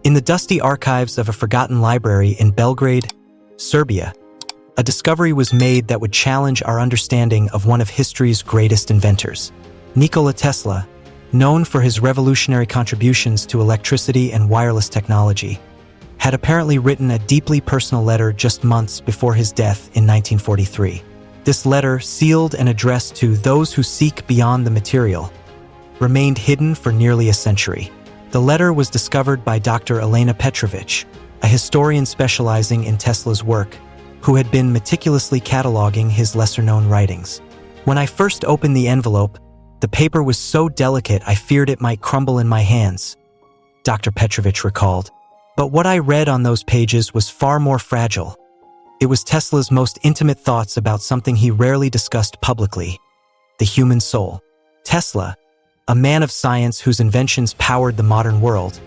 In the dusty archives of a forgotten library in Belgrade, Serbia, a discovery was made that would challenge our understanding of one of history's greatest inventors. Nikola Tesla, known for his revolutionary contributions to electricity and wireless technology, had apparently written a deeply personal letter just months before his death in 1943. This letter, sealed and addressed to those who seek beyond the material, remained hidden for nearly a century. The letter was discovered by Dr. Elena Petrovich, a historian specializing in Tesla's work, who had been meticulously cataloging his lesser-known writings. When I first opened the envelope, the paper was so delicate I feared it might crumble in my hands, Dr. Petrovich recalled. But what I read on those pages was far more fragile. It was Tesla's most intimate thoughts about something he rarely discussed publicly: the human soul. Tesla, a man of science whose inventions powered the modern world,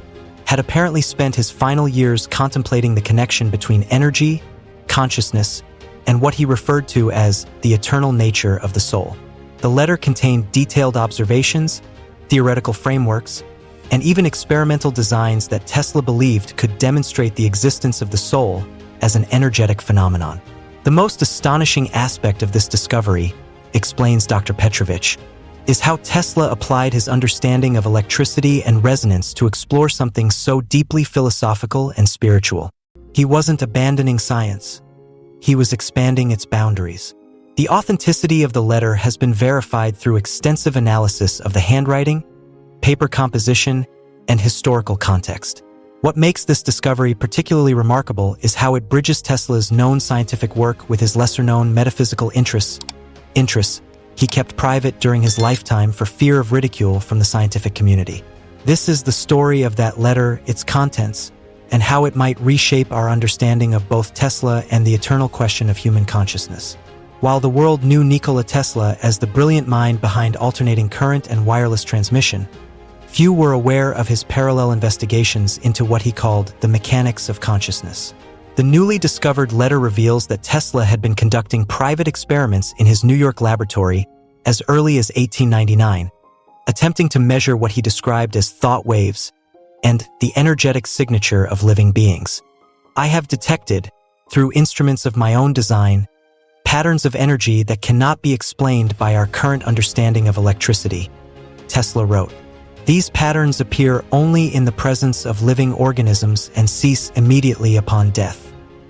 had apparently spent his final years contemplating the connection between energy, consciousness, and what he referred to as the eternal nature of the soul. The letter contained detailed observations, theoretical frameworks, and even experimental designs that Tesla believed could demonstrate the existence of the soul as an energetic phenomenon. The most astonishing aspect of this discovery, explains Dr. Petrovich, is how Tesla applied his understanding of electricity and resonance to explore something so deeply philosophical and spiritual. He wasn't abandoning science. He was expanding its boundaries. The authenticity of the letter has been verified through extensive analysis of the handwriting, paper composition, and historical context. What makes this discovery particularly remarkable is how it bridges Tesla's known scientific work with his lesser-known metaphysical interests he kept private during his lifetime for fear of ridicule from the scientific community. This is the story of that letter, its contents, and how it might reshape our understanding of both Tesla and the eternal question of human consciousness. While the world knew Nikola Tesla as the brilliant mind behind alternating current and wireless transmission, few were aware of his parallel investigations into what he called the mechanics of consciousness. The newly discovered letter reveals that Tesla had been conducting private experiments in his New York laboratory as early as 1899, attempting to measure what he described as thought waves and the energetic signature of living beings. "I have detected, through instruments of my own design, patterns of energy that cannot be explained by our current understanding of electricity," Tesla wrote. "These patterns appear only in the presence of living organisms and cease immediately upon death.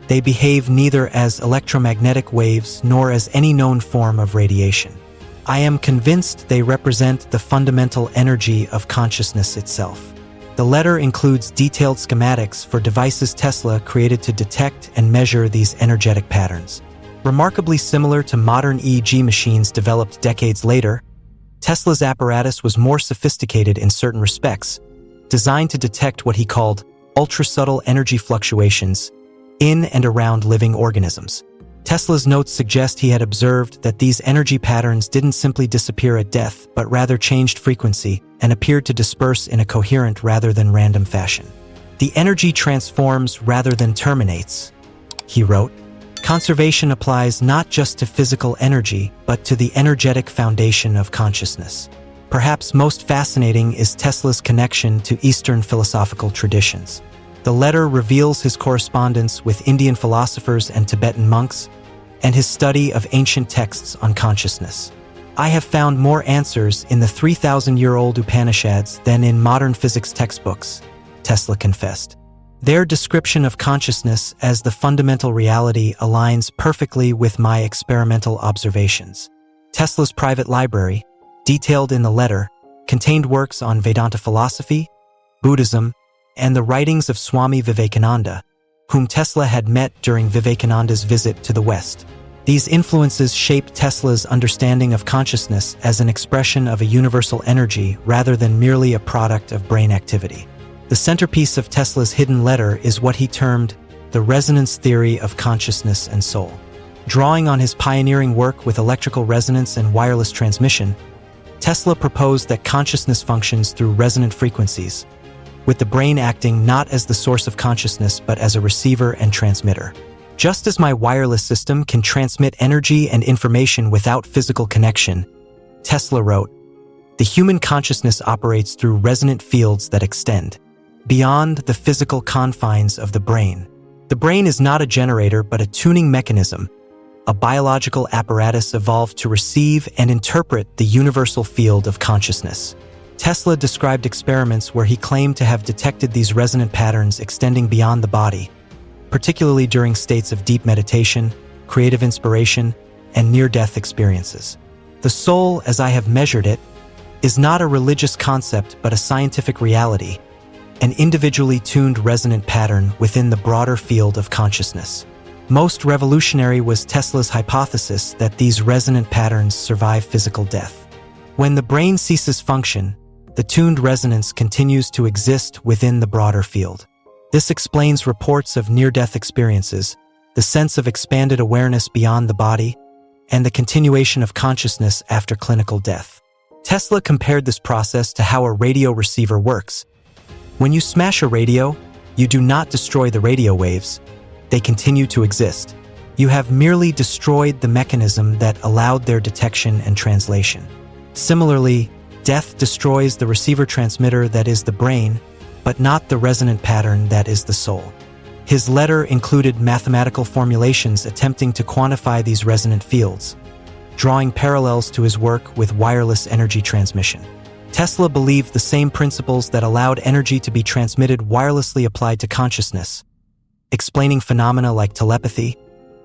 They behave neither as electromagnetic waves nor as any known form of radiation. I am convinced they represent the fundamental energy of consciousness itself." The letter includes detailed schematics for devices Tesla created to detect and measure these energetic patterns. Remarkably similar to modern EEG machines developed decades later, Tesla's apparatus was more sophisticated in certain respects, designed to detect what he called ultra-subtle energy fluctuations in and around living organisms. Tesla's notes suggest he had observed that these energy patterns didn't simply disappear at death, but rather changed frequency and appeared to disperse in a coherent rather than random fashion. "The energy transforms rather than terminates," he wrote. "Conservation applies not just to physical energy, but to the energetic foundation of consciousness." Perhaps most fascinating is Tesla's connection to Eastern philosophical traditions. The letter reveals his correspondence with Indian philosophers and Tibetan monks, and his study of ancient texts on consciousness. "I have found more answers in the 3,000-year-old Upanishads than in modern physics textbooks," Tesla confessed. "Their description of consciousness as the fundamental reality aligns perfectly with my experimental observations." Tesla's private library, detailed in the letter, contained works on Vedanta philosophy, Buddhism, and the writings of Swami Vivekananda, whom Tesla had met during Vivekananda's visit to the West. These influences shaped Tesla's understanding of consciousness as an expression of a universal energy rather than merely a product of brain activity. The centerpiece of Tesla's hidden letter is what he termed the resonance theory of consciousness and soul. Drawing on his pioneering work with electrical resonance and wireless transmission, Tesla proposed that consciousness functions through resonant frequencies, with the brain acting not as the source of consciousness but as a receiver and transmitter. "Just as my wireless system can transmit energy and information without physical connection," Tesla wrote, "the human consciousness operates through resonant fields that extend, beyond the physical confines of the brain. The brain is not a generator but a tuning mechanism, a biological apparatus evolved to receive and interpret the universal field of consciousness. Tesla described experiments where he claimed to have detected these resonant patterns extending beyond the body, particularly during states of deep meditation, creative inspiration, and near-death experiences. The soul, as I have measured it, is not a religious concept but a scientific reality, an individually tuned resonant pattern within the broader field of consciousness. Most revolutionary was Tesla's hypothesis that these resonant patterns survive physical death. When the brain ceases function, the tuned resonance continues to exist within the broader field. This explains reports of near-death experiences, the sense of expanded awareness beyond the body, and the continuation of consciousness after clinical death. Tesla compared this process to how a radio receiver works. When you smash a radio, you do not destroy the radio waves. They continue to exist. You have merely destroyed the mechanism that allowed their detection and translation. Similarly, death destroys the receiver transmitter that is the brain, but not the resonant pattern that is the soul. His letter included mathematical formulations attempting to quantify these resonant fields, drawing parallels to his work with wireless energy transmission. Tesla believed the same principles that allowed energy to be transmitted wirelessly applied to consciousness, explaining phenomena like telepathy,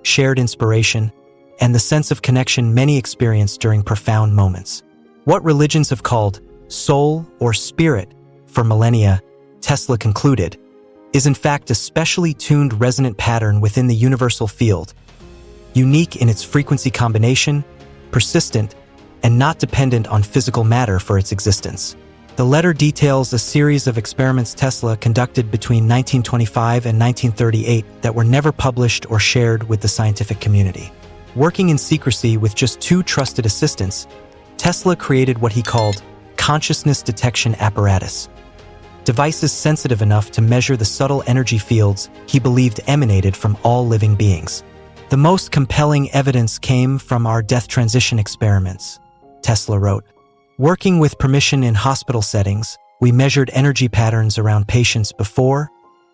shared inspiration, and the sense of connection many experience during profound moments. What religions have called soul or spirit for millennia, Tesla concluded, is in fact a specially tuned resonant pattern within the universal field, unique in its frequency combination, persistent, and not dependent on physical matter for its existence. The letter details a series of experiments Tesla conducted between 1925 and 1938 that were never published or shared with the scientific community. Working in secrecy with just 2 trusted assistants, Tesla created what he called consciousness detection apparatus, devices sensitive enough to measure the subtle energy fields he believed emanated from all living beings. The most compelling evidence came from our death transition experiments, Tesla wrote. Working with permission in hospital settings, we measured energy patterns around patients before,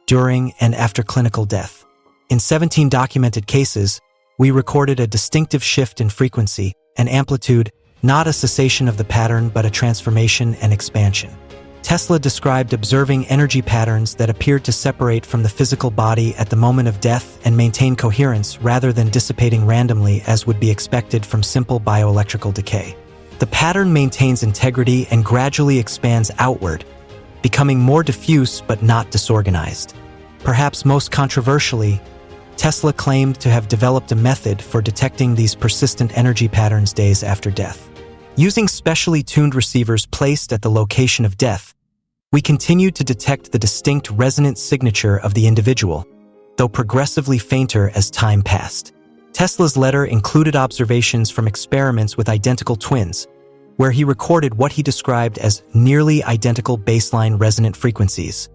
during, and after clinical death. In 17 documented cases, we recorded a distinctive shift in frequency and amplitude, not a cessation of the pattern but a transformation and expansion. Tesla described observing energy patterns that appeared to separate from the physical body at the moment of death and maintain coherence rather than dissipating randomly as would be expected from simple bioelectrical decay. The pattern maintains integrity and gradually expands outward, becoming more diffuse but not disorganized. Perhaps most controversially, Tesla claimed to have developed a method for detecting these persistent energy patterns days after death. Using specially tuned receivers placed at the location of death, we continued to detect the distinct resonant signature of the individual, though progressively fainter as time passed. Tesla's letter included observations from experiments with identical twins, where he recorded what he described as nearly identical baseline resonant frequencies,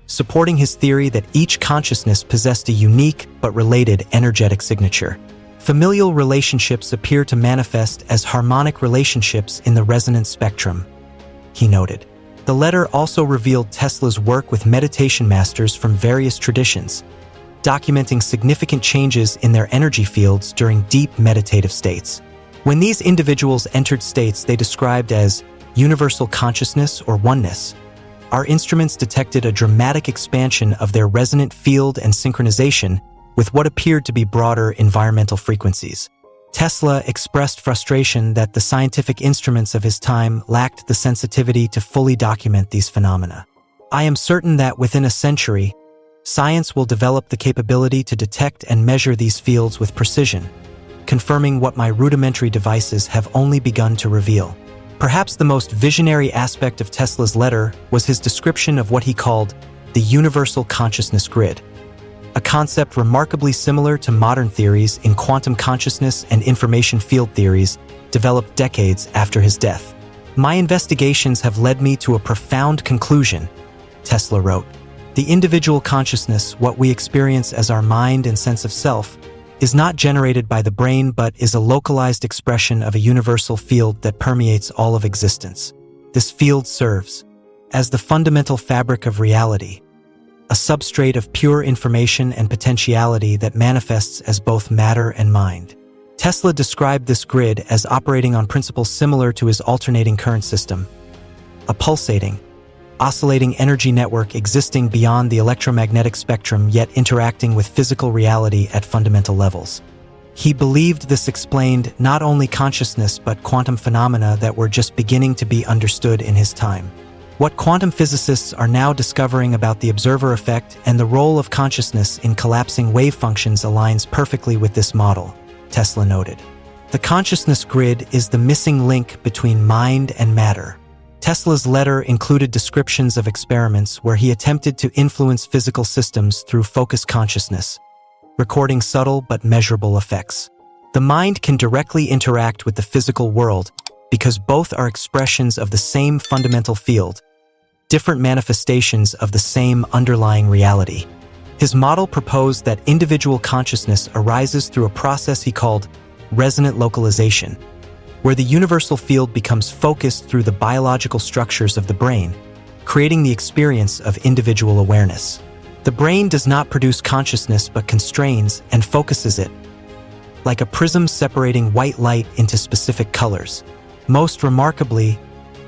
supporting his theory that each consciousness possessed a unique but related energetic signature. Familial relationships appear to manifest as harmonic relationships in the resonance spectrum, he noted. The letter also revealed Tesla's work with meditation masters from various traditions, documenting significant changes in their energy fields during deep meditative states. When these individuals entered states they described as universal consciousness or oneness, our instruments detected a dramatic expansion of their resonant field and synchronization with what appeared to be broader environmental frequencies. Tesla expressed frustration that the scientific instruments of his time lacked the sensitivity to fully document these phenomena. I am certain that within a century, science will develop the capability to detect and measure these fields with precision, confirming what my rudimentary devices have only begun to reveal. Perhaps the most visionary aspect of Tesla's letter was his description of what he called the universal consciousness grid, a concept remarkably similar to modern theories in quantum consciousness and information field theories developed decades after his death. My investigations have led me to a profound conclusion, Tesla wrote. The individual consciousness, what we experience as our mind and sense of self, is not generated by the brain but is a localized expression of a universal field that permeates all of existence. This field serves as the fundamental fabric of reality, a substrate of pure information and potentiality that manifests as both matter and mind. Tesla described this grid as operating on principles similar to his alternating current system, a pulsating, oscillating energy network existing beyond the electromagnetic spectrum yet interacting with physical reality at fundamental levels. He believed this explained not only consciousness but quantum phenomena that were just beginning to be understood in his time. What quantum physicists are now discovering about the observer effect and the role of consciousness in collapsing wave functions aligns perfectly with this model, Tesla noted. The consciousness grid is the missing link between mind and matter. Tesla's letter included descriptions of experiments where he attempted to influence physical systems through focused consciousness, recording subtle but measurable effects. The mind can directly interact with the physical world because both are expressions of the same fundamental field, different manifestations of the same underlying reality. His model proposed that individual consciousness arises through a process he called resonant localization, where the universal field becomes focused through the biological structures of the brain, creating the experience of individual awareness. The brain does not produce consciousness but constrains and focuses it, like a prism separating white light into specific colors. Most remarkably,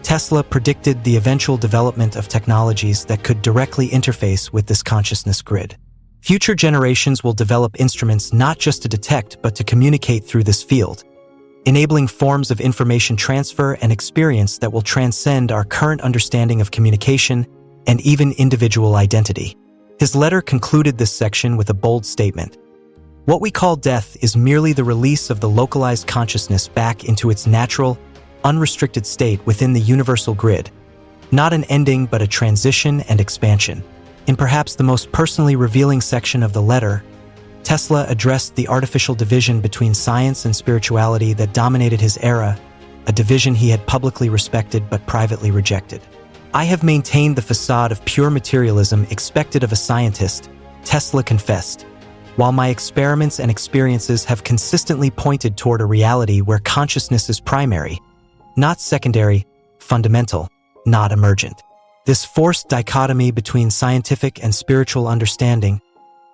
Tesla predicted the eventual development of technologies that could directly interface with this consciousness grid. Future generations will develop instruments not just to detect but to communicate through this field, enabling forms of information transfer and experience that will transcend our current understanding of communication and even individual identity. His letter concluded this section with a bold statement. What we call death is merely the release of the localized consciousness back into its natural, unrestricted state within the universal grid, not an ending but a transition and expansion. In perhaps the most personally revealing section of the letter, Tesla addressed the artificial division between science and spirituality that dominated his era, a division he had publicly respected but privately rejected. I have maintained the facade of pure materialism expected of a scientist, Tesla confessed, while my experiments and experiences have consistently pointed toward a reality where consciousness is primary, not secondary, fundamental, not emergent. This forced dichotomy between scientific and spiritual understanding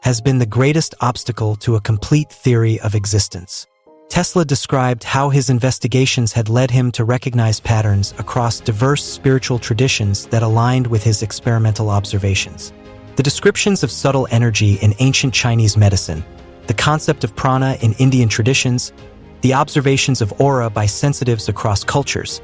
has been the greatest obstacle to a complete theory of existence. Tesla described how his investigations had led him to recognize patterns across diverse spiritual traditions that aligned with his experimental observations. The descriptions of subtle energy in ancient Chinese medicine, the concept of prana in Indian traditions, the observations of aura by sensitives across cultures,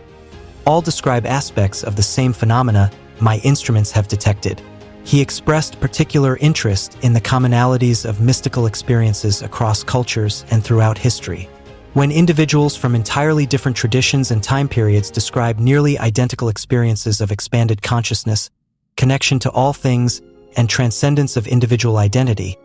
all describe aspects of the same phenomena my instruments have detected. He expressed particular interest in the commonalities of mystical experiences across cultures and throughout history. When individuals from entirely different traditions and time periods describe nearly identical experiences of expanded consciousness, connection to all things, and transcendence of individual identity,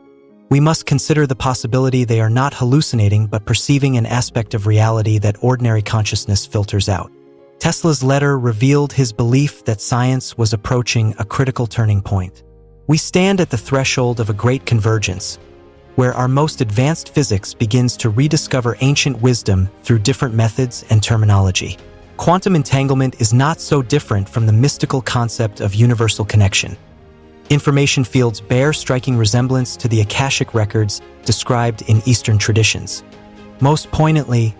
we must consider the possibility they are not hallucinating but perceiving an aspect of reality that ordinary consciousness filters out. Tesla's letter revealed his belief that science was approaching a critical turning point. We stand at the threshold of a great convergence, where our most advanced physics begins to rediscover ancient wisdom through different methods and terminology. Quantum entanglement is not so different from the mystical concept of universal connection. Information fields bear striking resemblance to the Akashic records described in Eastern traditions. Most poignantly,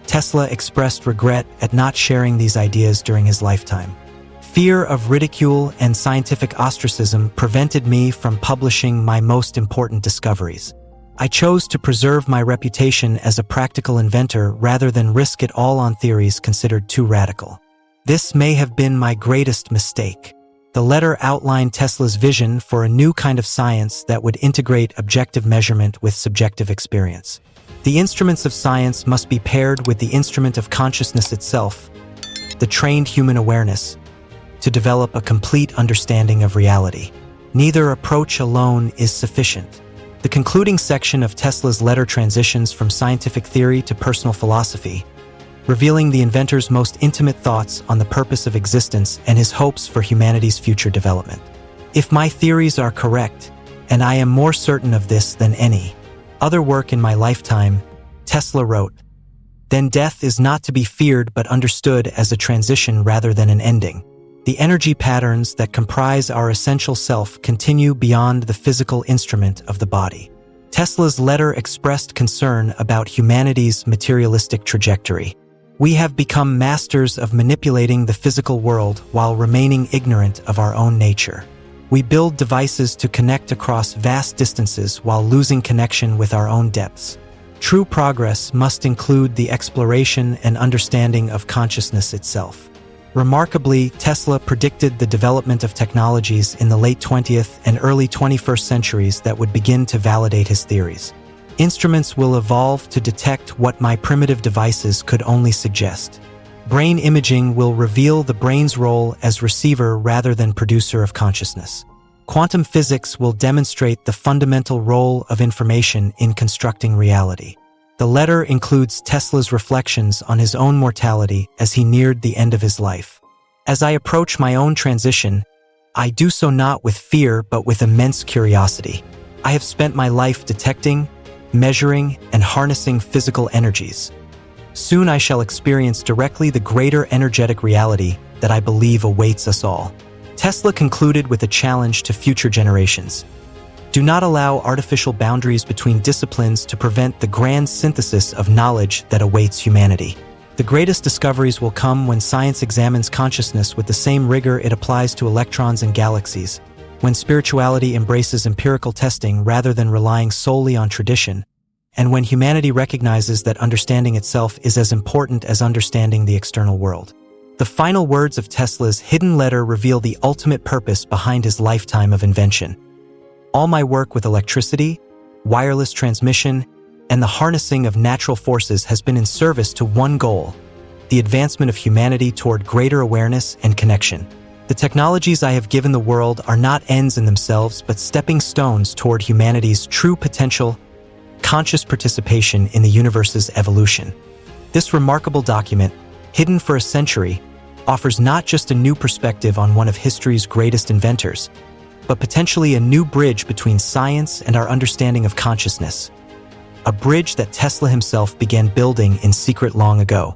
Tesla expressed regret at not sharing these ideas during his lifetime. Fear of ridicule and scientific ostracism prevented me from publishing my most important discoveries. I chose to preserve my reputation as a practical inventor rather than risk it all on theories considered too radical. This may have been my greatest mistake. The letter outlined Tesla's vision for a new kind of science that would integrate objective measurement with subjective experience. The instruments of science must be paired with the instrument of consciousness itself, the trained human awareness, to develop a complete understanding of reality. Neither approach alone is sufficient. The concluding section of Tesla's letter transitions from scientific theory to personal philosophy, revealing the inventor's most intimate thoughts on the purpose of existence and his hopes for humanity's future development. If my theories are correct, and I am more certain of this than any other work in my lifetime, Tesla wrote, then death is not to be feared but understood as a transition rather than an ending. The energy patterns that comprise our essential self continue beyond the physical instrument of the body. Tesla's letter expressed concern about humanity's materialistic trajectory. We have become masters of manipulating the physical world while remaining ignorant of our own nature. We build devices to connect across vast distances while losing connection with our own depths. True progress must include the exploration and understanding of consciousness itself. Remarkably, Tesla predicted the development of technologies in the late 20th and early 21st centuries that would begin to validate his theories. Instruments will evolve to detect what my primitive devices could only suggest. Brain imaging will reveal the brain's role as receiver rather than producer of consciousness. Quantum physics will demonstrate the fundamental role of information in constructing reality. The letter includes Tesla's reflections on his own mortality as he neared the end of his life. As I approach my own transition, I do so not with fear but with immense curiosity. I have spent my life detecting, measuring, and harnessing physical energies. Soon I shall experience directly the greater energetic reality that I believe awaits us all. Tesla concluded with a challenge to future generations. Do not allow artificial boundaries between disciplines to prevent the grand synthesis of knowledge that awaits humanity. The greatest discoveries will come when science examines consciousness with the same rigor it applies to electrons and galaxies, when spirituality embraces empirical testing rather than relying solely on tradition, and when humanity recognizes that understanding itself is as important as understanding the external world. The final words of Tesla's hidden letter reveal the ultimate purpose behind his lifetime of invention. All my work with electricity, wireless transmission, and the harnessing of natural forces has been in service to one goal: the advancement of humanity toward greater awareness and connection. The technologies I have given the world are not ends in themselves, but stepping stones toward humanity's true potential, conscious participation in the universe's evolution. This remarkable document, hidden for a century, offers not just a new perspective on one of history's greatest inventors, but potentially a new bridge between science and our understanding of consciousness. A bridge that Tesla himself began building in secret long ago.